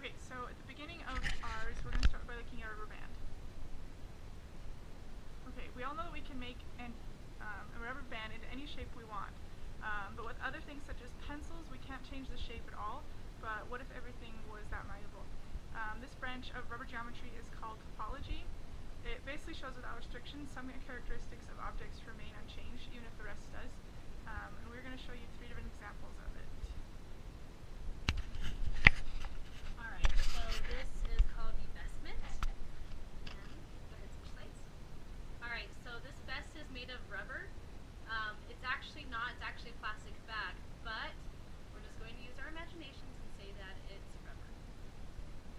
Okay, so at the beginning of ours, we're going to start by looking at a rubber band. Okay, we all know that we can make a rubber band into any shape we want. But with other things such as pencils, we can't change the shape at all. But what if everything was that malleable? This branch of rubber geometry is called topology. It basically shows without restrictions some characteristics of objects remain unchanged, even if the rest does. And we're going to show you 3 different examples of it. Alright, so this is called the vestment. And go ahead, switch slides. Alright, so this vest is made of rubber. It's actually not, it's actually a plastic bag, but we're just going to use our imaginations and say that it's rubber.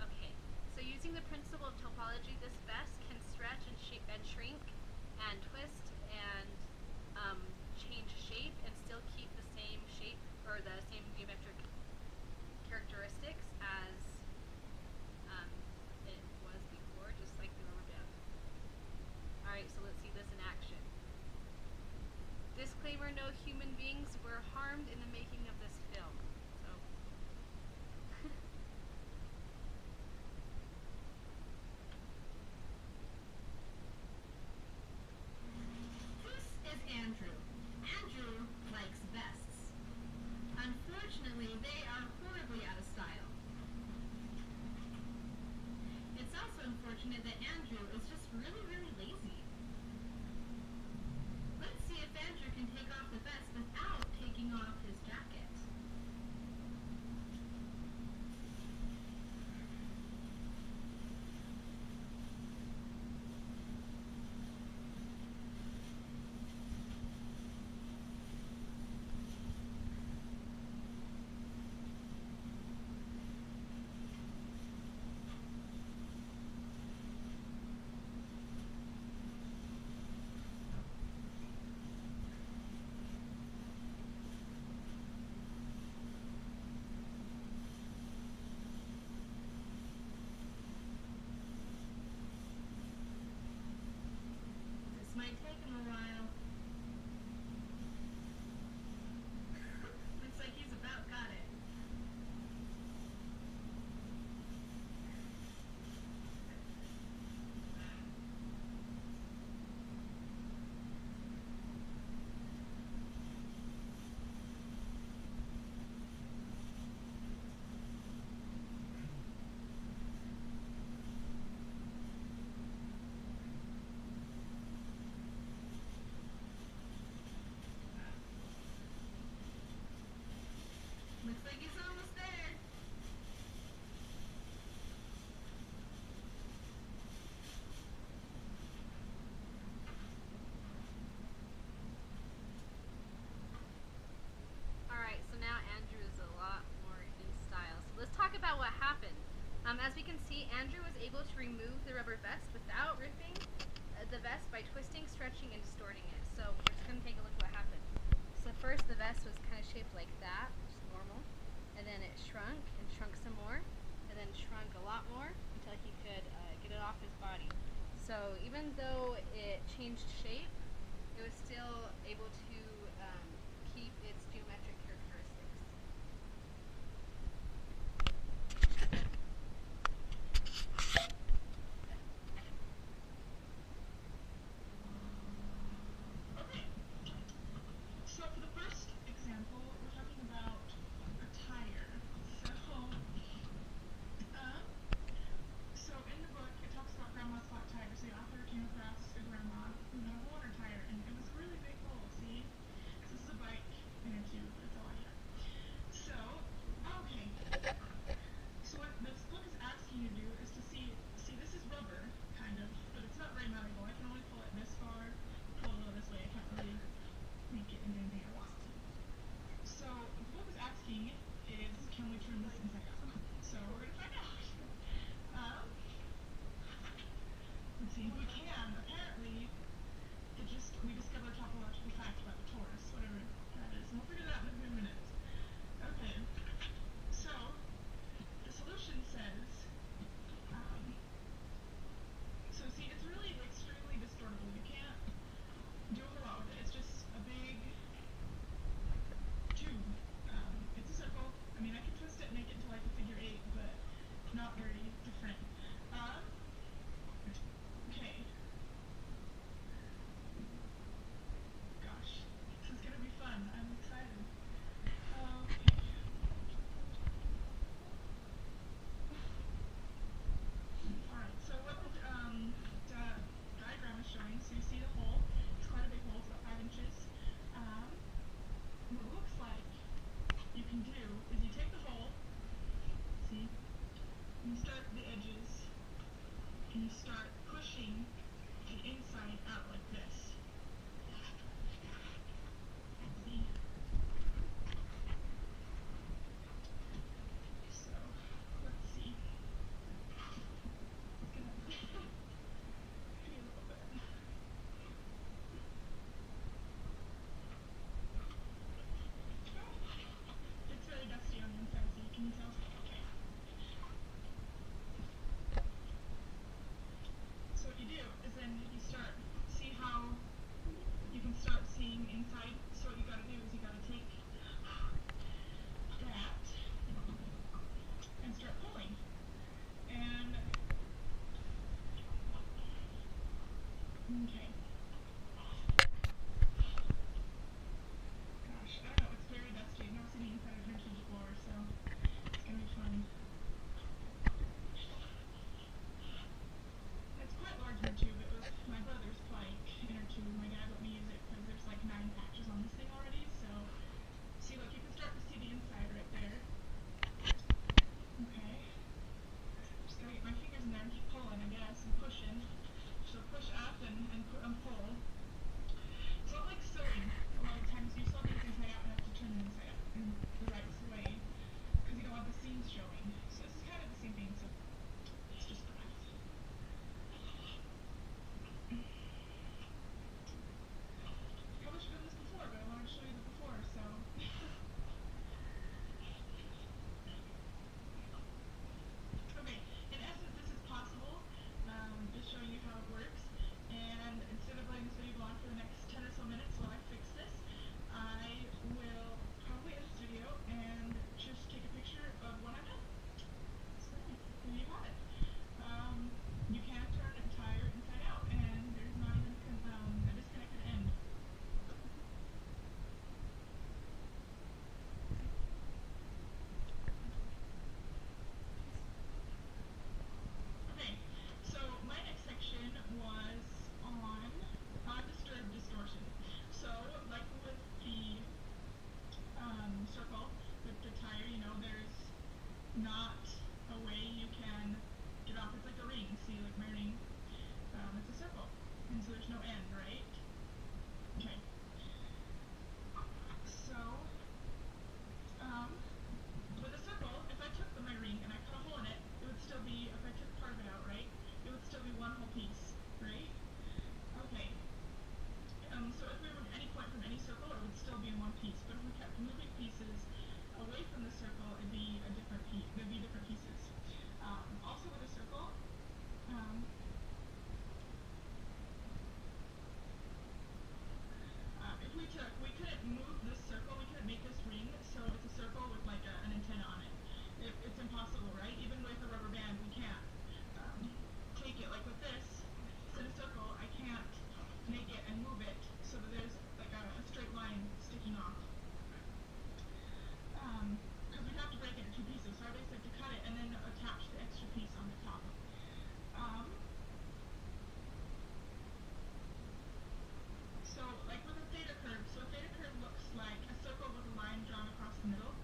Okay, so using the principle of topology, this vest can stretch and shrink and twist and change shape and still keep the same shape or the same geometric characteristics as it was before, just like the rubber band. Alright, so let's see this in action. Disclaimer, no human beings were harmed in the making of this film. So This is Andrew. Andrew likes vests. Unfortunately, they are horribly out of style. It's also unfortunate that Andrew is just really, really lazy. Let's see if Andrew can take off the vest without taking off his jacket. This might take him a while. Looks like he's about got it. Looks like he's almost there. Alright, so now Andrew is a lot more in style. So let's talk about what happened. As we can see, Andrew was able to remove the rubber vest without ripping the vest by twisting, stretching, and distorting it. So we're just going to take a look at what happened. So first the vest was kind of shaped like that, which is normal. And then it shrunk and shrunk some more. And then shrunk a lot more until he could get it off his body. So even though it changed shape, it was still able to keep its geometric characteristics. Okay, so for the first example, we're talking about a tire. So in the book, it talks about grandma's flat tire. So the author came across a grandma who had a water tire, and it was a really big hole, see? can do is you take the hole, see, and you start at the edges, and you start pushing the inside out like this. See? So, let's see. It's gonna be a little bit. It's very dusty on the inside, so can you tell? Okay. So what you do is then you start, see how you can start seeing inside. So what you gotta do is you gotta take that and start pulling. And, okay. Gosh, I don't know, it's very dusty. I've never seen the inside of her before, so it's gonna be fun. It's quite large in her tube. It was my brother's like inner tube. My dad let me use it because there's like 9 patches on this thing already. So, see, look, you can start to see the inside right there. Okay. Just gotta get my fingers in there and keep pulling, I guess, and pushing. So push up and pull. It's not like sewing. A lot of times you sew things inside out and have to turn them inside out in the right way because you don't want the seams showing. So this is kind of the same thing. So it's just that. Probably should have done this before, but I wanted to show you the before, so. Okay, in essence, this is possible. Just showing you how it works. And instead of letting this video go on for the next 10 or so minutes while I fix this, I will probably end this video and just take a picture of when I'm done. So there you have it. You can turn an entire inside out, and there's not even a disconnected end. Okay, so my next section was on undisturbed distortion. So, like with the circle, with the tire, you know, there's not a way you can get off. It's like a ring. See, like my ring, it's a circle, and so there's no end, right? Okay. So, with a circle, if I took my ring and I cut a hole in it, it would still be, if I took part of it out, right, it would still be one whole piece, right? Okay. So if we were at any point from any circle, it would still be in one piece. But if we kept moving pieces away from the circle, it'd be a different piece. There'd be different pieces. Also with a circle, if we couldn't move this circle, we couldn't make this ring, so it's a circle with like an antenna on it. It's impossible, right? Even with a rubber band, we can't take it. Like with this, it's in a circle, I can't make it and move it so that there's like a straight line sticking off. Because we'd have to break it into 2 pieces, so I basically have to cut it and then attach the extra piece on the top. So, like with a theta curve, so a theta curve looks like a circle with a line drawn across the middle.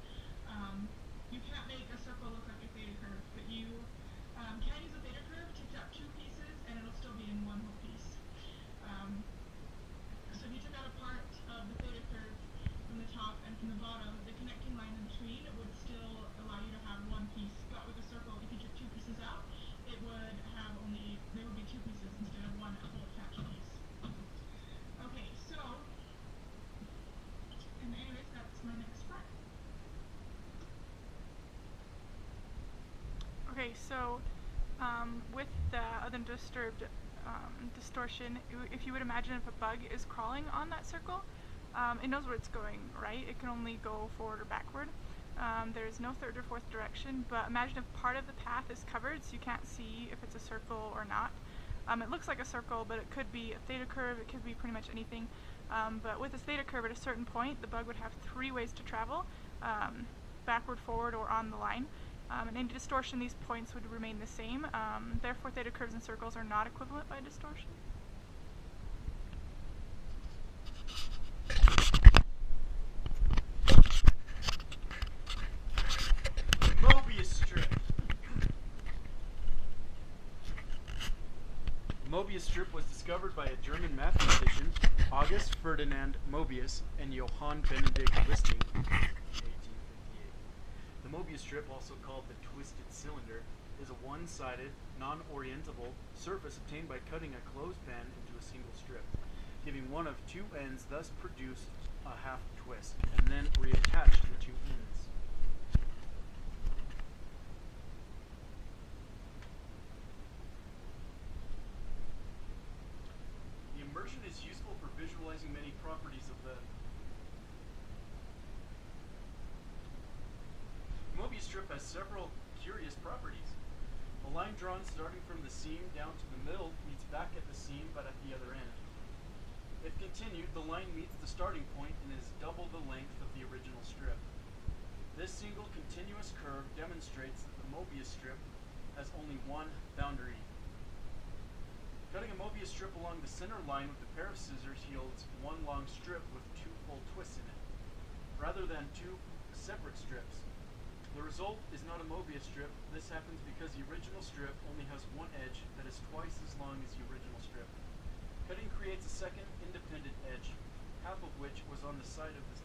You can't make a circle look like a theta curve, but you can use a theta curve to cut 2 pieces and it'll still be in one whole piece. So if you took out a part of the theta curve from the top and from the bottom, the connecting line in between would still allow you to have one piece. But with a circle, if you took 2 pieces out, it would have only, there would be 2 pieces instead of one full attached piece. Okay, so, and anyways, that's my next part. Okay, so with the undisturbed distortion, if you would imagine if a bug is crawling on that circle, it knows where it's going, right? It can only go forward or backward. There's no third or fourth direction, but imagine if part of the path is covered so you can't see if it's a circle or not. It looks like a circle, but it could be a theta curve, it could be pretty much anything. But with a theta curve at a certain point, the bug would have 3 ways to travel, backward, forward, or on the line. And in distortion, these points would remain the same. Therefore, theta curves and circles are not equivalent by distortion. Mobius strip was discovered by a German mathematician, August Ferdinand Mobius, and Johann Benedict Listing in 1858. The Mobius strip, also called the twisted cylinder, is a one-sided, non-orientable surface obtained by cutting a clothespan into a single strip, giving one of two ends, thus produce a half twist, and then reattach the two ends. The immersion is useful for visualizing many properties of the Mobius strip has several curious properties. A line drawn starting from the seam down to the middle meets back at the seam but at the other end. If continued, the line meets the starting point and is double the length of the original strip. This single continuous curve demonstrates that the Mobius strip has only one boundary. Cutting a Mobius strip along the center line with a pair of scissors yields one long strip with two full twists in it, rather than two separate strips. The result is not a Mobius strip. This happens because the original strip only has one edge that is twice as long as the original strip. Cutting creates a second independent edge, half of which was on the side of the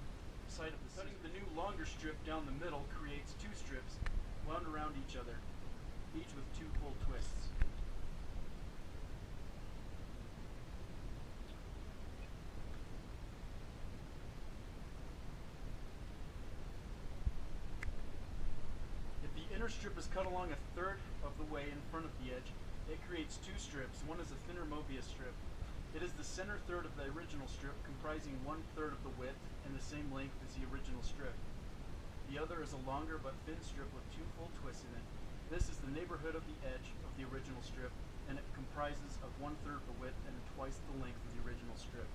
Cutting the new longer strip down the middle creates two strips wound around each other, each with two full twists. Inner strip is cut along a third of the way in front of the edge. It creates two strips. One is a thinner Mobius strip. It is the center third of the original strip, comprising 1/3 of the width and the same length as the original strip. The other is a longer but thin strip with two full twists in it. This is the neighborhood of the edge of the original strip, and it comprises of 1/3 of the width and twice the length of the original strip.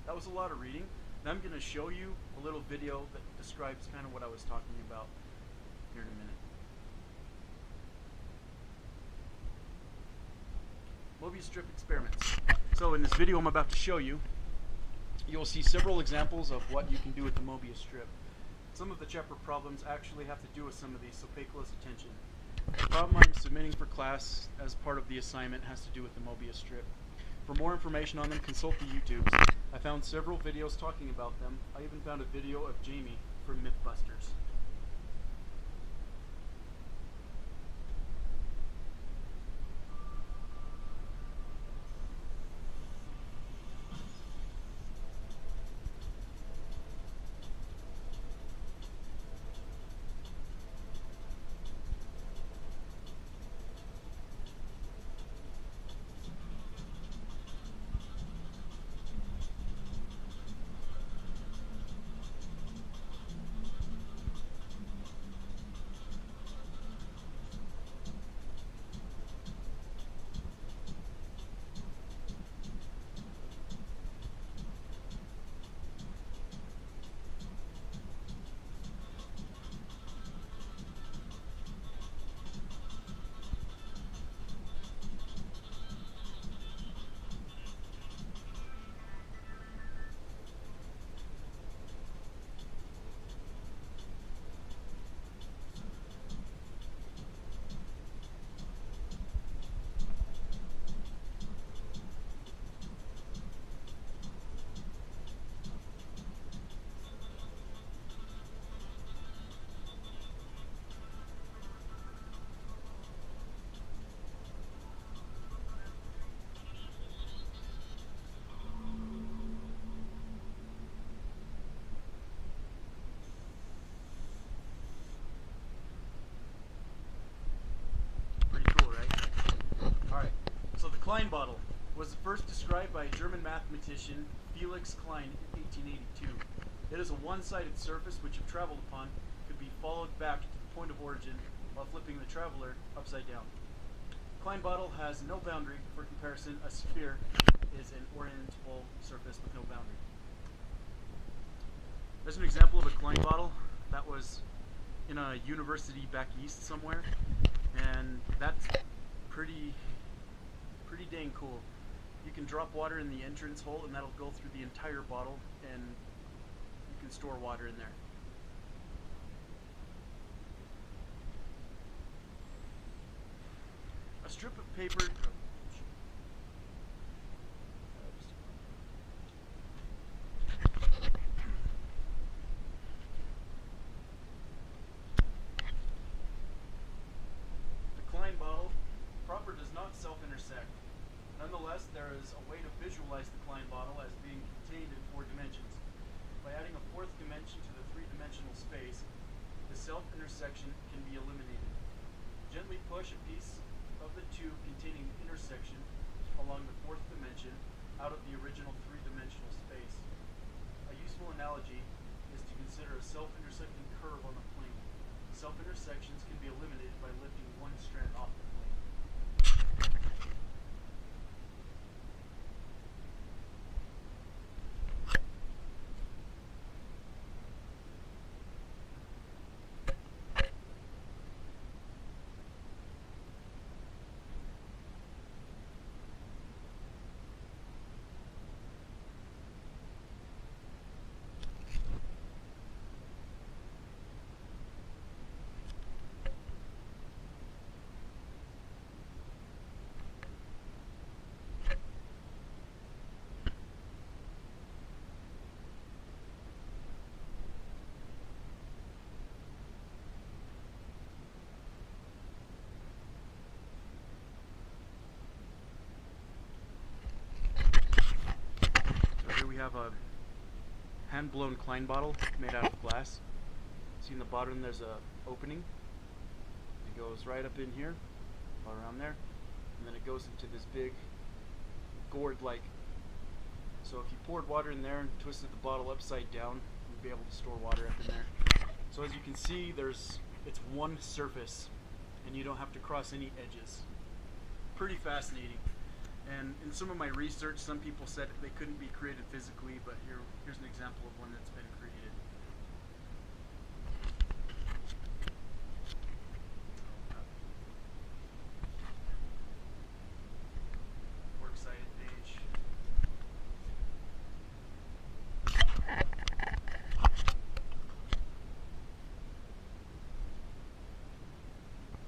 That was a lot of reading. Now I'm going to show you a little video that describes kind of what I was talking about here in a minute. Mobius strip experiments. So in this video I'm about to show you, you'll see several examples of what you can do with the Mobius strip. Some of the chapter problems actually have to do with some of these, so pay close attention. The problem I'm submitting for class as part of the assignment has to do with the Mobius strip. For more information on them, consult the YouTubes. I found several videos talking about them. I even found a video of Jamie from Mythbusters. Klein bottle was first described by German mathematician Felix Klein in 1882. It is a one-sided surface which, if traveled upon, could be followed back to the point of origin while flipping the traveler upside down. Klein bottle has no boundary. For comparison, a sphere is an orientable surface with no boundary. There's an example of a Klein bottle that was in a university back east somewhere, and that's pretty dang cool. You can drop water in the entrance hole and that'll go through the entire bottle, and you can store water in there. A strip of paper. The Klein bottle proper does not self-intersect. Nonetheless, there is a way to visualize the Klein bottle as being contained in 4 dimensions. By adding a 4th dimension to the 3-dimensional space, the self-intersection can be eliminated. Gently push a piece of the tube containing the intersection along the 4th dimension out of the original 3-dimensional space. A useful analogy is to consider a self-intersecting curve on the plane. Self-intersections can be eliminated by lifting one strand off the plane. We have a hand-blown Klein bottle made out of glass. See in the bottom there's a opening. It goes right up in here, all around there, and then it goes into this big gourd-like. So if you poured water in there and twisted the bottle upside down, you'd be able to store water up in there. So as you can see, it's one surface, and you don't have to cross any edges. Pretty fascinating. And in some of my research, some people said they couldn't be created physically, but here's an example of one that's been created. Works cited page.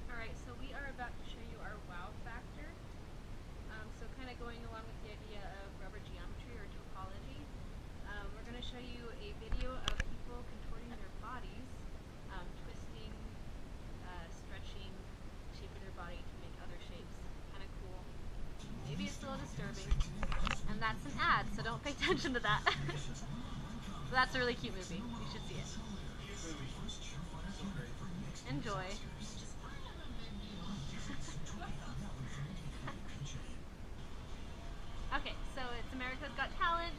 Alright, so we are about to show you our wow factor. So kind of going along with the idea of rubber geometry or topology, we're going to show you a video of people contorting their bodies, twisting, stretching, shaping their body to make other shapes. Kind of cool. Maybe it's a little disturbing. And that's an ad, so don't pay attention to that. But that's a really cute movie. You should see it. Enjoy. Okay, so it's America's Got Talent.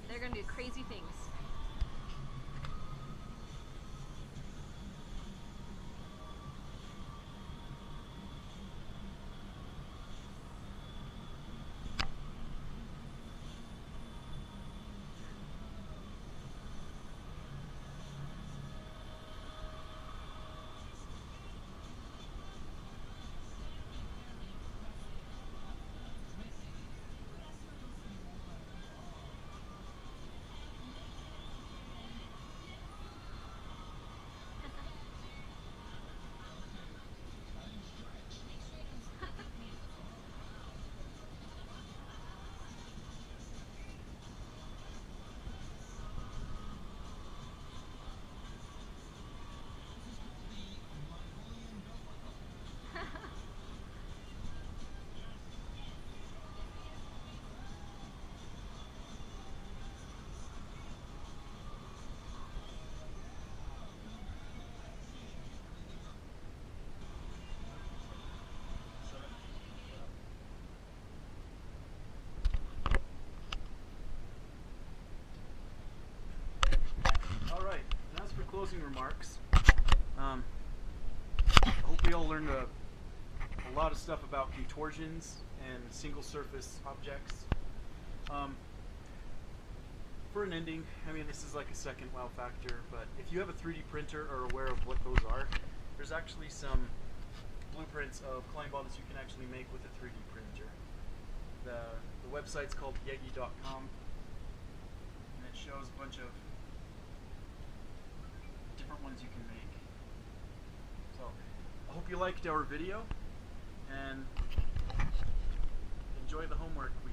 They're gonna do crazy things. Closing remarks. I hope we all learned a lot of stuff about contortions and single surface objects. For an ending, I mean, this is like a second wow factor, but if you have a 3D printer or are aware of what those are, there's actually some blueprints of Klein bottles you can actually make with a 3D printer. The website's called yegi.com, and it shows a bunch of different ones you can make. So you liked our video, and enjoy the homework we